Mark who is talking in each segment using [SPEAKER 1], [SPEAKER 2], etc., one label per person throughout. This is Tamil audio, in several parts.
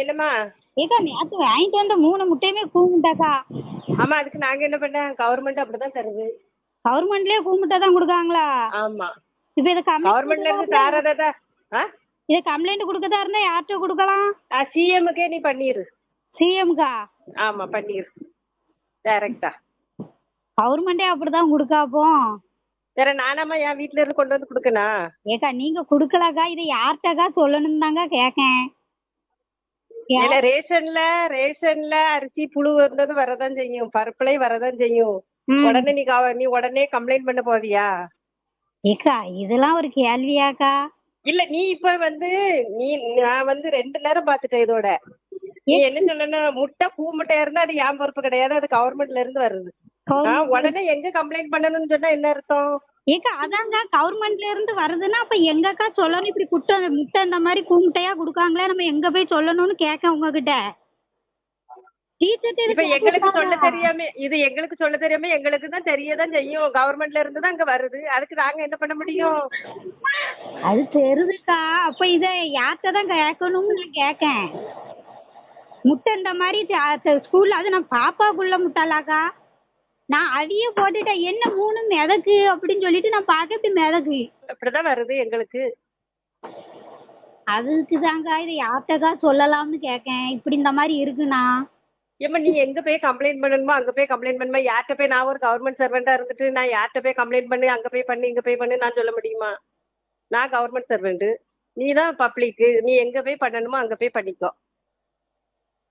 [SPEAKER 1] என்னம்மா?
[SPEAKER 2] ஏக்கா நேற்று வாங்கிட்டு வந்த 3 முட்டையுமே கூமுட்டாக்கா.
[SPEAKER 1] ஆமா, அதுக்கு நாங்க என்ன பண்ணேன்? கவர்மெண்ட் அப்படிதான் தருது.
[SPEAKER 2] கவர்மெண்ட்லயே கூமுட்டை தான் கொடுக்காங்களா?
[SPEAKER 1] ஆமா,
[SPEAKER 2] இப்போ இதை
[SPEAKER 1] கவர்மெண்ட்ல இருந்து தாரதா.
[SPEAKER 2] இதை கம்ப்ளைண்ட் கொடுக்கதா இருந்தா யார்கிட்ட கொடுக்கலாம்?
[SPEAKER 1] சிஎம்முக்கே நீ பண்ணிரு.
[SPEAKER 2] சிஎம்கா?
[SPEAKER 1] ஆமா, பண்ணிரு டைரக்டா.
[SPEAKER 2] கவர்மெண்டே அப்படிதான் கொடுக்காப்போ.
[SPEAKER 1] வேற நானாமா என் வீட்டுல இருந்து கொண்டு வந்து கொடுக்கணும்?
[SPEAKER 2] ஏக்கா நீங்க கொடுக்கலக்கா, இதை யார்கிட்டக்கா சொல்லணும் தாங்க கேட்கேன்.
[SPEAKER 1] ரேஷன்ல அரிசி புழு இருந்தது வரதான் செய்யும், பருப்புலையும் வரதான் செய்யும். உடனே நீ உடனே கம்ப்ளைண்ட் பண்ண போவியா?
[SPEAKER 2] ஏக்கா இதெல்லாம் ஒரு கேள்வியாக்கா?
[SPEAKER 1] இல்ல, நீ இப்ப நான் 2 நேரம் பாத்துட்டேன். இதோட நீ என்ன சொல்லணும்? பூ முட்டையா இருந்தா அது என் பொறுப்பு கிடையாது, அது கவர்மெண்ட்ல இருந்து வருது. உடனே எங்க கம்ப்ளைண்ட் பண்ணணும்னு சொன்னா என்ன அர்த்தம்?
[SPEAKER 2] ஏக்கா அதாங்க கவர்மெண்ட்ல இருந்து வருதுன்னா அப்ப எங்கக்கா சொல்லணும்? இப்படி முட்டை இந்த மாதிரி கூமுட்டையா கொடுக்காங்களே, நம்ம எங்க போய் சொல்லணும்னு கேட்க உங்ககிட்ட.
[SPEAKER 1] இப்ப எங்களுக்கு சொல்ல தெரியாம எங்களுக்கு தான் தெரியதான் செய்யும். கவர்மெண்ட்ல இருந்து தான் அங்க வருது, அதுக்கு நாங்க என்ன பண்ண முடியும்?
[SPEAKER 2] அது தெரியுதுக்கா. அப்ப இத யார்கிட்ட தான் கேட்கணும்னு நான் கேட்கேன். முட்டை இந்த மாதிரி ஸ்கூல்ல அது நான் பாப்பாக்குள்ள முட்டாளாக்கா. நான் அடிய போட்டுட்டேன், என்ன 3 மிதக்கு அப்படின்னு சொல்லிட்டு நான் பார்க்க இப்படி மிதக்கு.
[SPEAKER 1] அப்படிதான் வருது எங்களுக்கு.
[SPEAKER 2] அதுக்கு தாங்க இதை யார்கிட்டக்கா சொல்லலாம்னு கேட்கேன். இப்படி இந்த மாதிரி இருக்குண்ணா.
[SPEAKER 1] ஏம்மா, நீ எங்க போய் கம்ப்ளைண்ட் பண்ணணுமோ அங்க போய் கம்ப்ளைண்ட் பண்ணுமா? யார்கிட்ட போய் நான் ஒரு கவர்மெண்ட் சர்வெண்டா இருந்துட்டு நான் யார்கிட்ட போய் கம்ப்ளைண்ட் பண்ணு, அங்க போய் பண்ணு, இங்க போய் பண்ணு நான் சொல்ல முடியுமா? நான் கவர்மெண்ட் சர்வெண்ட், நீ தான் பப்ளிக். நீ எங்க போய் பண்ணணுமோ அங்க போய் பண்ணிக்கோ.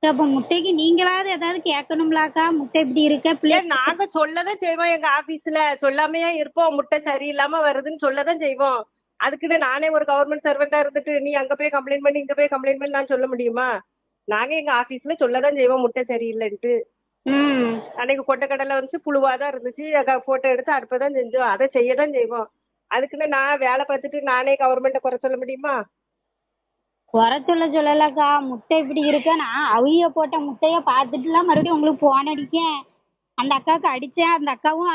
[SPEAKER 2] அப்ப முட்டைக்கு நீங்களாவது ஏதாவது கேட்கணும்லாக்கா? முட்டை இப்படி இருக்க
[SPEAKER 1] நாங்க சொல்லதான் செய்வோம். எங்க ஆபீஸ்ல சொல்லாமையா இருப்போம். முட்டை சரியில்லாம வருதுன்னு சொல்லதான் செய்வோம். அதுக்குன்னு நானே ஒரு கவர்மெண்ட் சர்வெண்டா இருந்துட்டு நீ அங்க போய் கம்ப்ளைண்ட் பண்ணி இங்க போய் கம்ப்ளைண்ட் பண்ணி நான் சொல்ல முடியுமா? நாங்க எங்க ஆபீஸ்ல சொல்லதான் செய்வோம் முட்டை சரியில்லைன்ட்டு. அன்னைக்கு கொட்டக்கடலை புழுவாதான் இருந்துச்சு, போட்டோ எடுத்து அடுப்பதான் செஞ்சோம், அதை செய்யதான் செய்வோம். அதுக்குன்னு நான் வேலை பார்த்துட்டு நானே கவர்மெண்ட்டை குறை சொல்ல முடியுமா?
[SPEAKER 2] குறை சொல்லலக்கா. முட்டை இப்படி இருக்க, நான் அவிய போட்ட முட்டைய பார்த்துட்டுலாம் மறுபடியும் உங்களுக்கு போன் அடிக்கேன். அந்த அக்காவுக்கு அடிச்சேன். அந்த அக்காவும்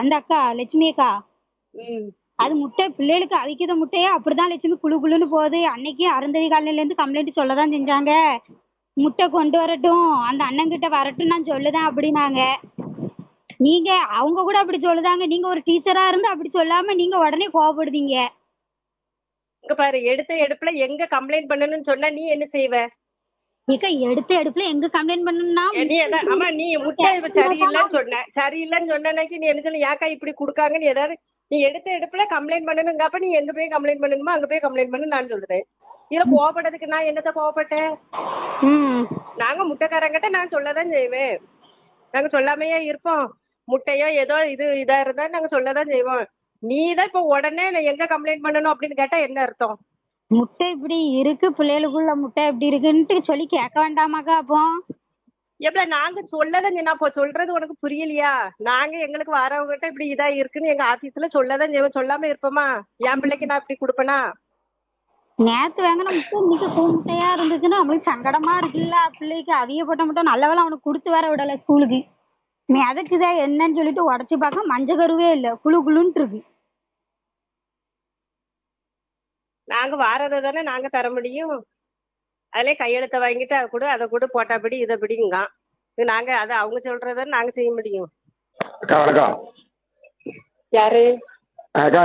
[SPEAKER 2] அந்த அக்கா லட்சுமி அக்கா, அது முட்டை பிள்ளைகளுக்கு அவிக்கிற முட்டையே அப்படிதான் லட்சுமி குழு குழுன்னு போகுது. அன்னைக்கு அருந்ததி காலையிலேருந்து கம்ப்ளைண்ட் சொல்ல தான் செஞ்சாங்க. முட்டை கொண்டு வரட்டும், அந்த அண்ணங்கிட்ட வரட்டும் நான் சொல்லுதேன் அப்படின்னாங்க. நீங்க அவங்க கூட அப்படி சொல்லுதாங்க, நீங்க ஒரு டீச்சரா இருந்து அப்படி சொல்லாம நீங்க உடனே கோவப்படுதீங்க.
[SPEAKER 1] இங்க பாரு, எடுத்த எடுப்புல எங்க கம்ப்ளைண்ட் பண்ணணும்னு சொன்னா நீ என்ன செய்வ?
[SPEAKER 2] ஏக்கா எடுத்த எடுப்புல எங்க கம்ப்ளைண்ட் பண்ணணும்னா
[SPEAKER 1] ஆமா, நீ முட்டை சரியில்லைன்னு சொன்னக்கு நீ என்ன சொல்ல? யாக்கா இப்படி கொடுக்காங்கன்னு ஏதாவது நீ எடுத்த எடுப்புல கம்ப்ளைண்ட் பண்ணணுங்கப்ப நீ எங்க போய் கம்ப்ளைண்ட் பண்ணணுமோ அங்க போய் கம்ப்ளைண்ட் பண்ணு நான் சொல்றேன். இதுல கோவப்பட்டதுக்கு நான் என்னத்த கோவப்பட்டேன்? நாங்க முட்டைக்காரங்கிட்ட நான் சொல்லதான் செய்வேன். நாங்க சொல்லாமையே இருப்போம்? முட்டையோ ஏதோ இதா இருந்தா நாங்க சொல்லதான் செய்வோம். நீ தான் இப்ப உடனே எங்க கம்ப்ளைண்ட் பண்ணணும் அப்படின்னு கேட்டா என்ன அர்த்தம்?
[SPEAKER 2] முட்டை இப்படி இருக்கு, பிள்ளைகளுக்குள்ள முட்டை எப்படி இருக்குன்ட்டு சொல்லி கேட்க வேண்டாமாக்கா? அப்போ
[SPEAKER 1] எப்ப நாங்க சொல்லதான் நான் இப்போ சொல்றது உனக்கு புரியலையா? நாங்க எங்களுக்கு வரவங்ககிட்ட இப்படி இதா இருக்குன்னு எங்க ஆபீஸ்ல சொல்லதான் செய்வோம். சொல்லாம இருப்போமா? என் பிள்ளைக்கு நான் இப்படி கொடுப்பேனா?
[SPEAKER 2] நேற்று வாங்கின முட்டை இன்னைக்கு முட்டையா இருந்துச்சுன்னா அவங்களுக்கு சங்கடமா இருக்குல்ல. பிள்ளைக்கு அவிய போட்ட முட்டை நல்ல வேலை அவனுக்கு கொடுத்து வர விடலை ஸ்கூலுக்கு. நீ அதுக்குதான் என்னன்னு சொல்லிட்டு உடச்சி பார்க்க மஞ்சள் கருவே இல்லை, குழு குழுன்ட்டு இருக்கு.
[SPEAKER 1] நாங்க வாரதை தானே நாங்க தர முடியும். அதிலே கையெழுத்தை வாங்கிட்டு அதை கூட போட்டாப்படி இதை பிடிங்க. நாங்க அதை அவங்க சொல்றத நாங்க செய்ய முடியும்.
[SPEAKER 3] அக்கா வணக்கம்.
[SPEAKER 1] யாரு?
[SPEAKER 3] அக்கா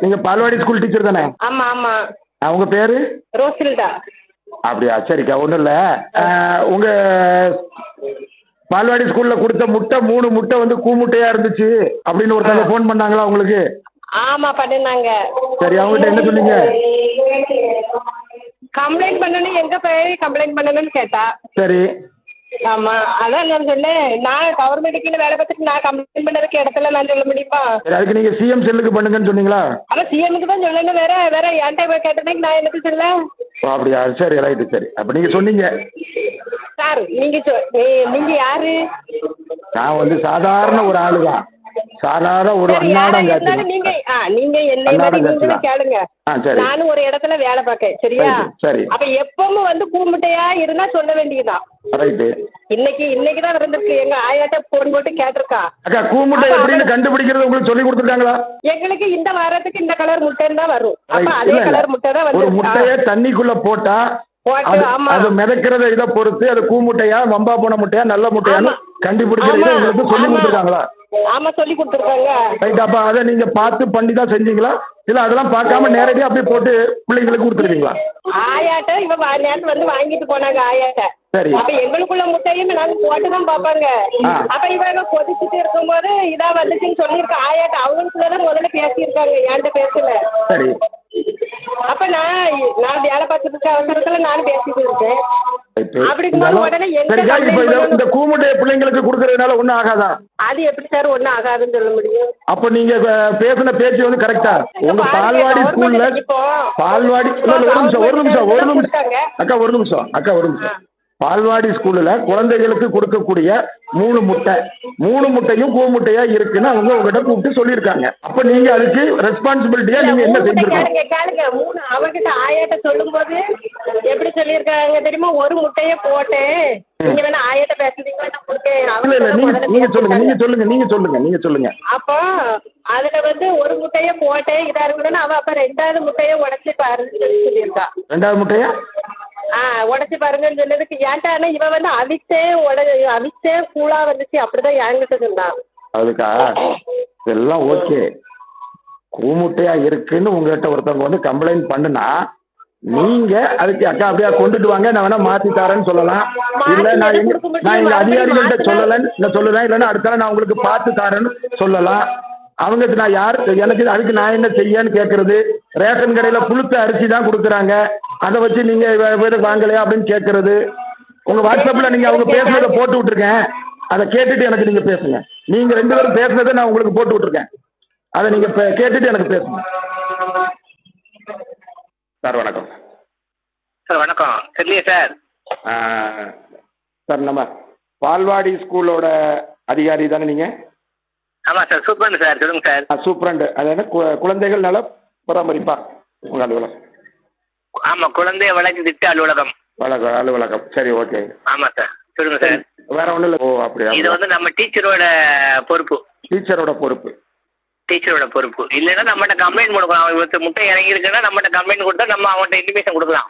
[SPEAKER 3] நீங்க பால்வாடி ஸ்கூல் டீச்சர் தானே?
[SPEAKER 1] ஆமா ஆமா.
[SPEAKER 3] உங்க பேரு?
[SPEAKER 1] ரோசில்டா.
[SPEAKER 3] அப்படியா, சரிக்கா. ஒன்றும் இல்லை, உங்க பால்வாடி ஸ்கூல்ல கொடுத்த முட்டை 3 முட்டை கூமுட்டையா இருந்துச்சு அப்படின்னு ஒருத்தவங்க ஃபோன் பண்ணாங்களா உங்களுக்கு?
[SPEAKER 1] ஆமா பண்ணிருந்தாங்க.
[SPEAKER 3] சரி, அவங்ககிட்ட என்ன சொன்னீங்க?
[SPEAKER 1] கம்ப்ளைண்ட் பண்ணணும், எங்க போய் கம்ப்ளைண்ட் பண்ணணும்னு கேட்டா.
[SPEAKER 3] சரி.
[SPEAKER 1] ஆமா, அதான் நான் சொன்னேன். நான் கவர்மெண்ட்டுக்கு வேலை பார்த்துட்டு நான் கம்ப்ளைண்ட் பண்ணதுக்கு இடத்துல நான் சொல்ல முடியுமா?
[SPEAKER 3] அதுக்கு நீங்க சிஎம் செல்லுக்கு பண்ணுங்கன்னு சொன்னீங்களா?
[SPEAKER 1] அவன் சிஎம்க்கு தான் சொல்லணும், வேற என்கிட்ட கேட்டதுக்கு நான் எனக்கு சொல்ல.
[SPEAKER 3] அப்படியா, சரி ரைட்டு. சரி, அப்ப நீங்க சொன்னீங்க.
[SPEAKER 1] சார் நீங்க யாரு?
[SPEAKER 3] நான் சாதாரண ஒரு ஆளுதான். சாதாரண ஒரு அன்னாடம் காட்சி.
[SPEAKER 1] நீங்க என்ன கேளுங்க. நானும் ஒரு இடத்துல வேலை பார்க்கேன், சரியா?
[SPEAKER 3] சரி.
[SPEAKER 1] அப்ப எப்பவும் கூமுட்டையா இருந்தா சொல்ல வேண்டியதுதான்.
[SPEAKER 3] ரைட்டு.
[SPEAKER 1] இன்னைக்குதான் இருந்திருக்கு. எங்க ஆயாட்ட போன் போட்டு கேட்டிருக்கா.
[SPEAKER 3] அக்கா, கூமுட்டை எப்படின்னு கண்டுபிடிக்கிறது உங்களுக்கு சொல்லி கொடுத்துருக்காங்களா?
[SPEAKER 1] எங்களுக்கு இந்த வாரத்துக்கு இந்த கலர் முட்டைன்னு தான் வரும். அப்ப அதே கலர் முட்டை தான்
[SPEAKER 3] ஒரு முட்டையை தண்ணிக்குள்ள போட்டா
[SPEAKER 1] போட்டு
[SPEAKER 3] அது
[SPEAKER 1] ஆமா
[SPEAKER 3] அது மிதக்கிறத இதை பொறுத்து அது கூ முட்டையா வம்பா போன முட்டையா நல்ல முட்டையான்னு
[SPEAKER 1] ஆமா.
[SPEAKER 3] கண்டுபிடிக்கிறது
[SPEAKER 1] ஆமா.
[SPEAKER 3] உங்களுக்கு சொல்லி
[SPEAKER 1] ஆமா.
[SPEAKER 3] கொடுத்துருக்காங்களா?
[SPEAKER 1] ஆமா சொல்லி கொடுத்துருக்காங்க.
[SPEAKER 3] ரைட். அப்போ அதை நீங்கள் பார்த்து பண்ணி தான் செஞ்சீங்களா, இல்லை அதெல்லாம் பார்க்காம நேரடியாக அப்படியே போட்டு பிள்ளைங்களுக்கு கொடுத்துருவீங்களா?
[SPEAKER 1] ஆயாட்ட இவ நேரத்து வந்து வாங்கிட்டு போனாங்க ஆயாட்ட.
[SPEAKER 3] சரி.
[SPEAKER 1] அப்ப எங்களுக்குள்ள முட்டையும் நாங்க போட்டு தான் பார்ப்பாங்க.
[SPEAKER 3] ஆ.
[SPEAKER 1] அப்ப இவங்க கொதிச்சுட்டு இருக்கும்போது இதா வந்துச்சுன்னு சொல்லியிருக்க ஆயாட்ட. அவங்களுக்குள்ளதான் முதல்ல பேசியிருக்காங்க, என்கிட்ட பேசல.
[SPEAKER 3] சரி.
[SPEAKER 1] அப்ப நான் வேலை பார்த்துட்டு இருக்க அவசரத்துல நானும் பேசிட்டு இருக்கேன்.
[SPEAKER 3] ரைட்டு.
[SPEAKER 1] அப்படி இருக்கும்போது உடனே எங்க
[SPEAKER 3] சரிக்கா, இப்போ
[SPEAKER 1] complaint பண்ணணும்?
[SPEAKER 3] இந்த கூமுட்டையை பிள்ளைங்களுக்கு கொடுக்கறதுனால ஒன்றும் ஆகாதா?
[SPEAKER 1] அது எப்படி சார் ஒண்ணும் ஆகாதுன்னு சொல்ல முடியும்?
[SPEAKER 3] அப்போ நீங்கள் பேசின பேச்சு வந்து கரெக்டா? உங்கள் பால்வாடி ஸ்கூலில் பால்வாடி இல்லை, ஒரு நிமிஷம் அக்கா, ஒரு நிமிஷம். பால்வாடி ஸ்கூலில் குழந்தைகளுக்கு கொடுக்கக்கூடிய 3 முட்டை, 3 முட்டையும் கூ முட்டையா இருக்குன்னு அவங்க உங்ககிட்ட கூப்பிட்டு சொல்லியிருக்காங்க. அப்போ நீங்க அதுக்கு ரெஸ்பான்சிபிலிட்டியா நீங்க என்ன செஞ்சிருக்கீங்க?
[SPEAKER 1] கேளுங்க 3 அவகிட்ட ஆயாட்ட சொல்லும்போது எப்படி சொல்லியிருக்காங்க தெரியுமா? ஒரு முட்டையை போட்டேன், நீங்க வேணா ஆயாட்ட பேசுறீங்களா நான் கொடுக்கேன்.
[SPEAKER 3] இல்ல இல்ல, நீங்க சொல்லுங்க.
[SPEAKER 1] அப்போ அதுல வந்து ஒரு முட்டையை போட்டேன் இதா இருக்குன்னு அவ அப்ப 2வது முட்டையை உடைச்சு பாருன்னு சொல்லியிருக்கா.
[SPEAKER 3] 2வது முட்டையா?
[SPEAKER 1] உடைச்சு பாருங்கன்னு சொன்னதுக்கு ஏன்டா இவ வந்து அவிச்சே கூழா வந்துச்சு அப்படிதான் என்கிட்ட சொன்னான்.
[SPEAKER 3] அதுக்கா இதெல்லாம் ஓகே. கூமுட்டையா இருக்குன்னு உங்ககிட்ட ஒருத்தவங்க வந்து கம்ப்ளைண்ட் பண்ணுனா நீங்க அதுக்கு அக்கா அப்படியே கொண்டுட்டு வாங்க, நான் வேணா மாத்தி தரேன்னு சொல்லலாம். இல்ல நான் எங்க அதிகாரிகள்கிட்ட சொல்லுறேன், இல்லைன்னா அடுத்த நாள் நான் உங்களுக்கு பார்த்து தரேன்னு சொல்லலாம். அவங்களுக்கு நான் யார், எனக்கு அதுக்கு நான் என்ன செய்யன்னு கேட்கறது. ரேஷன் கடையில் புழுத்த அரிசி தான் கொடுக்குறாங்க, அதை வச்சு நீங்கள் வாங்கலையா அப்படின்னு கேட்கறது. உங்கள் வாட்ஸ்அப்பில் நீங்கள் அவங்க பேசுனதை போட்டு விட்ருக்கேன், அதை கேட்டுட்டு எனக்கு நீங்கள் பேசுங்க. நீங்கள் 2 பேரும் பேசுனதை நான் உங்களுக்கு போட்டு விட்ருக்கேன், அதை நீங்கள் கேட்டுட்டு எனக்கு பேசுங்க. சார் வணக்கம்.
[SPEAKER 4] சார் வணக்கம். தெரியலையே சார்.
[SPEAKER 3] சார் நம்ம பால்வாடி ஸ்கூலோட அதிகாரி தானே நீங்கள்?
[SPEAKER 4] ஆமாம் சார், சூப்பரண்ட் சார். சொல்லுங்கள் சார்.
[SPEAKER 3] சூப்பரண்ட், அது என்ன குழந்தைகள் நல பராமரிப்பா உங்கள் அலுவலகம்?
[SPEAKER 4] ஆமாம், குழந்தை வளர்ச்சி திட்ட அலுவலகம்.
[SPEAKER 3] அலுவலகம். சரி, ஓகே.
[SPEAKER 4] ஆமாம் சார், சொல்லுங்கள் சார்.
[SPEAKER 3] வேற ஒன்றும் இல்லை. ஓ அப்படியா?
[SPEAKER 4] இது வந்து நம்ம டீச்சரோட பொறுப்பு. டீச்சரோட பொறுப்பு இல்லைன்னா நம்மகிட்ட கம்ப்ளைண்ட் கொடுக்கலாம். அவங்களுக்கு முட்டை இறங்கியிருக்குன்னா நம்மகிட்ட கம்ப்ளைண்ட் கொடுத்தா நம்ம அவங்கள்ட்ட இன்டிமேஷன் கொடுக்கலாம்.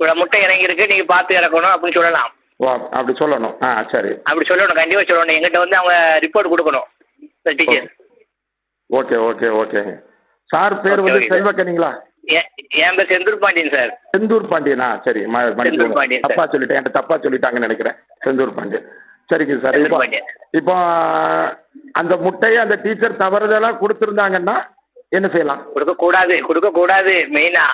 [SPEAKER 4] இவ்வளோ முட்டை இறங்கியிருக்கு, நீங்கள் பார்த்து இறக்கணும் அப்படின்னு சொல்லலாம்.
[SPEAKER 3] ஓ அப்படி சொல்லணும். சரி,
[SPEAKER 4] அப்படி சொல்லணும், கண்டிப்பாக சொல்லணும். எங்கிட்ட வந்து அவங்க ரிப்போர்ட் கொடுக்கணும் டீச்சர்.
[SPEAKER 3] ஓகே. சார் பேர் வந்து செல்வக்கனிங்களா?
[SPEAKER 4] என் பேர் செந்தூர் பாண்டியன் சார்.
[SPEAKER 3] செந்தூர் பாண்டியனா? சரி,
[SPEAKER 4] செந்தூர் பாண்டியன்.
[SPEAKER 3] தப்பா சொல்லிட்டேன், என்கிட்ட தப்பா சொல்லிட்டாங்கன்னு நினைக்கிறேன். செந்தூர் பாண்டியன். சரிங்க சார். இப்போ அந்த முட்டையை அந்த டீச்சர் தவறுதெல்லாம் கொடுத்துருந்தாங்கன்னா என்ன செய்யலாம்?
[SPEAKER 4] கொடுக்கக்கூடாது. மெயினா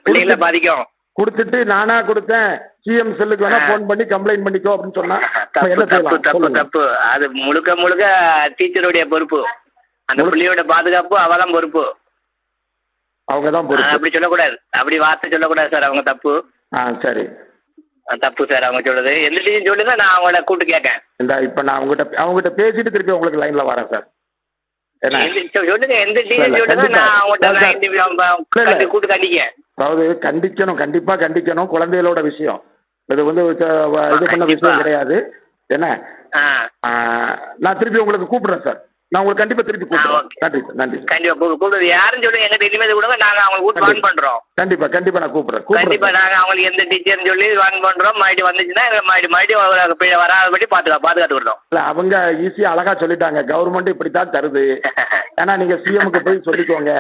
[SPEAKER 4] பிள்ளைகளை பாதிக்கும்.
[SPEAKER 3] கொடுத்துட்டு நானா கொடுத்தேன், சிஎம் செல்லுக்கு வேணா ஃபோன் பண்ணி கம்ப்ளைண்ட் பண்ணிக்கோ அப்படின்னு சொன்னா என்ன செய்யலாம்?
[SPEAKER 4] தப்பு. அது முழுக்க டீச்சருடைய பொறுப்பு. அந்த பிள்ளையோட பாதுகாப்பு அவதான் பொறுப்பு.
[SPEAKER 3] அவங்க தான் பொறுப்பு.
[SPEAKER 4] அப்படி சொல்லக்கூடாது, அப்படி வார்த்தை சொல்லக்கூடாது சார். அவங்க தப்பு.
[SPEAKER 3] சரி,
[SPEAKER 4] தப்பு சார் அவங்க சொல்லுது. எந்த டீச்சர் சொல்லுங்க, நான் அவங்கள கூப்பிட்டு கேட்கேன்.
[SPEAKER 3] இப்போ நான் அவங்ககிட்ட பேசிட்டு திருப்பி உங்களுக்கு லைன்ல வரேன் சார்.
[SPEAKER 4] சொல்லுங்க, எந்த டீச்சர் சொல்லுங்க, நான் அவங்கள்ட்ட கூப்பிட்டு கண்டிக்கேன்.
[SPEAKER 3] அதாவது கண்டிப்பா கண்டிக்கணும். குழந்தைகளோட விஷயம் இது வந்து இது பண்ண விஷயம் கிடையாது. என்ன, நான் திருப்பி உங்களுக்கு கூப்பிடுறேன் சார். நான் உங்களுக்கு கண்டிப்பா திருப்பி கூப்பிடுறேன். நன்றி சார்.
[SPEAKER 4] கண்டிப்பா கூப்பிடுறது யாருன்னு சொல்லுங்க, எங்கிட்ட இனிமேல் கொடுங்க, நாங்க அவங்களுக்கு கூப்பிட்டு வான் பண்றோம்.
[SPEAKER 3] கண்டிப்பா நான் கூப்பிடுறேன்.
[SPEAKER 4] கண்டிப்பா நாங்க அவங்களுக்கு எந்த டீச்சர்னு சொல்லி வான் பண்றோம். மறுபடியும் வந்துச்சுன்னா மறுபடியும் வராதபடி பாதுகாத்து விடுறோம்.
[SPEAKER 3] இல்ல, அவங்க ஈஸியா அழகா சொல்லிட்டாங்க, கவர்மெண்ட் இப்படித்தான் தருது. ஏன்னா நீங்க சிஎம்க்கு போய் சொல்லிக்கோங்க.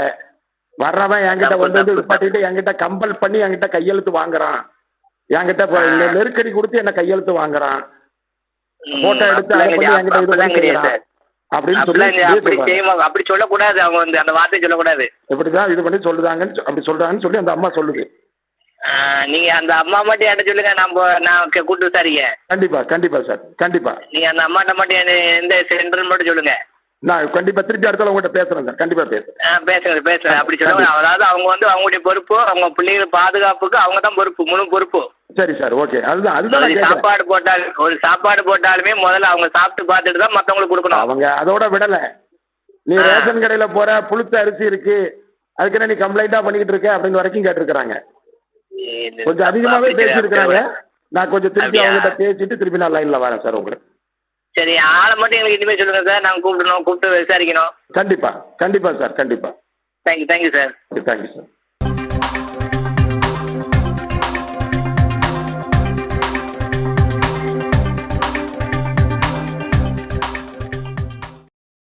[SPEAKER 3] வர்றவன் என்கிட்ட வந்து பாட்டிட்டு என்கிட்ட கம்பல் பண்ணி என்கிட்ட கையெழுத்து வாங்குறான், என்கிட்ட நெருக்கடி கொடுத்து என்ன கையெழுத்து வாங்குறான், போட்டோ எடுத்து என்கிட்ட இது அப்படின்னு சொல்லி
[SPEAKER 4] அப்படி சொல்லக்கூடாது. அவங்க வந்து அந்த வார்த்தை சொல்லக்கூடாது.
[SPEAKER 3] இப்படிதான் இது பண்ணி சொல்லுதாங்கன்னு அப்படி சொல்றாங்கன்னு சொல்லி அந்த அம்மா சொல்லுது.
[SPEAKER 4] நீங்க அந்த அம்மா மட்டும் என்கிட்ட சொல்லுங்க, நான் கூட்டு விசாரிங்க.
[SPEAKER 3] கண்டிப்பா சார், கண்டிப்பா.
[SPEAKER 4] நீங்க அந்த அம்மாட்ட மட்டும் எந்த சென்டர் மட்டும் சொல்லுங்க.
[SPEAKER 3] நான் கண்டிப்பா திருப்பி அடுத்த உங்கள்கிட்ட பேசுறேன் சார். கண்டிப்பா
[SPEAKER 4] பேசுறேன். அப்படி சொல்லுங்க. அதாவது அவங்க வந்து அவங்களுடைய பொறுப்பு, அவங்க பிள்ளைகள் பாதுகாப்புக்கு அவங்க தான் பொறுப்பு, முழு பொறுப்பு.
[SPEAKER 3] சரி சார், ஓகே. அதுதான்
[SPEAKER 4] சாப்பாடு போட்டாலுமே முதல்ல அவங்க சாப்பிட்டு பார்த்துட்டு தான் மற்றவங்களுக்கு கொடுக்கணும்.
[SPEAKER 3] அவங்க அதோட விடல. நீ ரேஷன் கடையில போற, புழுத்த அரிசி இருக்கு, அதுக்கு என்ன நீ கம்ப்ளைண்டா பண்ணிக்கிட்டு இருக்க அப்படின்னு வரைக்கும் கேட்டிருக்கிறாங்க. கொஞ்சம் அதிகமாவே பேசியிருக்கிறாங்க. நான் கொஞ்சம் திருப்பி அவங்ககிட்ட பேசிட்டு திருப்பி நான் லைன்ல வரேன் சார் உங்களுக்கு.
[SPEAKER 4] சரி, ஆளை மட்டும் எங்களுக்கு இனிமேல் சொல்லுங்க சார். நாங்கள் கூப்பிட்டு விசாரிக்கணும்.
[SPEAKER 3] கண்டிப்பா சார், கண்டிப்பா.
[SPEAKER 4] Thank you sir.
[SPEAKER 3] Thank you sir.